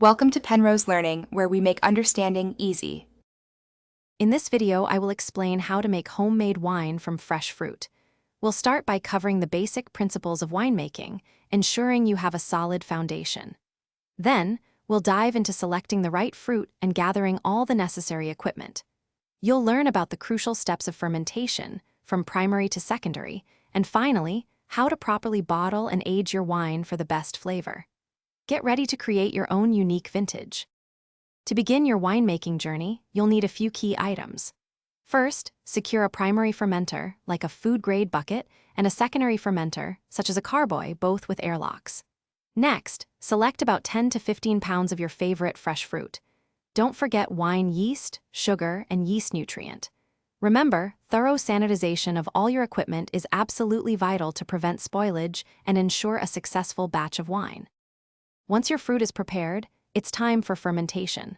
Welcome to Penrose Learning, where we make understanding easy. In this video, I will explain how to make homemade wine from fresh fruit. We'll start by covering the basic principles of winemaking, ensuring you have a solid foundation. Then, we'll dive into selecting the right fruit and gathering all the necessary equipment. You'll learn about the crucial steps of fermentation, from primary to secondary, and finally, how to properly bottle and age your wine for the best flavor. Get ready to create your own unique vintage. To begin your winemaking journey, you'll need a few key items. First, secure a primary fermenter, like a food-grade bucket, and a secondary fermenter, such as a carboy, both with airlocks. Next, select about 10 to 15 pounds of your favorite fresh fruit. Don't forget wine yeast, sugar, and yeast nutrient. Remember, thorough sanitization of all your equipment is absolutely vital to prevent spoilage and ensure a successful batch of wine. Once your fruit is prepared, it's time for fermentation.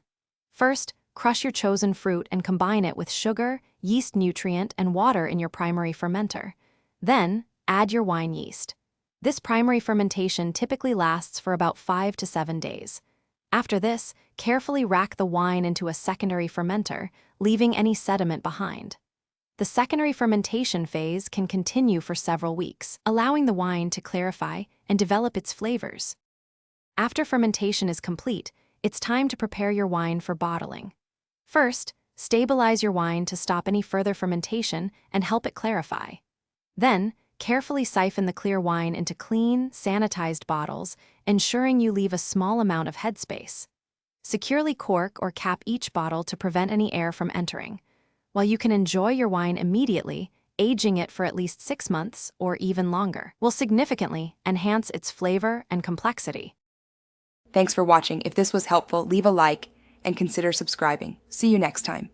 First, crush your chosen fruit and combine it with sugar, yeast nutrient, and water in your primary fermenter. Then, add your wine yeast. This primary fermentation typically lasts for about 5 to 7 days. After this, carefully rack the wine into a secondary fermenter, leaving any sediment behind. The secondary fermentation phase can continue for several weeks, allowing the wine to clarify and develop its flavors. After fermentation is complete, it's time to prepare your wine for bottling. First, stabilize your wine to stop any further fermentation and help it clarify. Then, carefully siphon the clear wine into clean, sanitized bottles, ensuring you leave a small amount of headspace. Securely cork or cap each bottle to prevent any air from entering. While you can enjoy your wine immediately, aging it for at least 6 months or even longer will significantly enhance its flavor and complexity. Thanks for watching. If this was helpful, leave a like and consider subscribing. See you next time.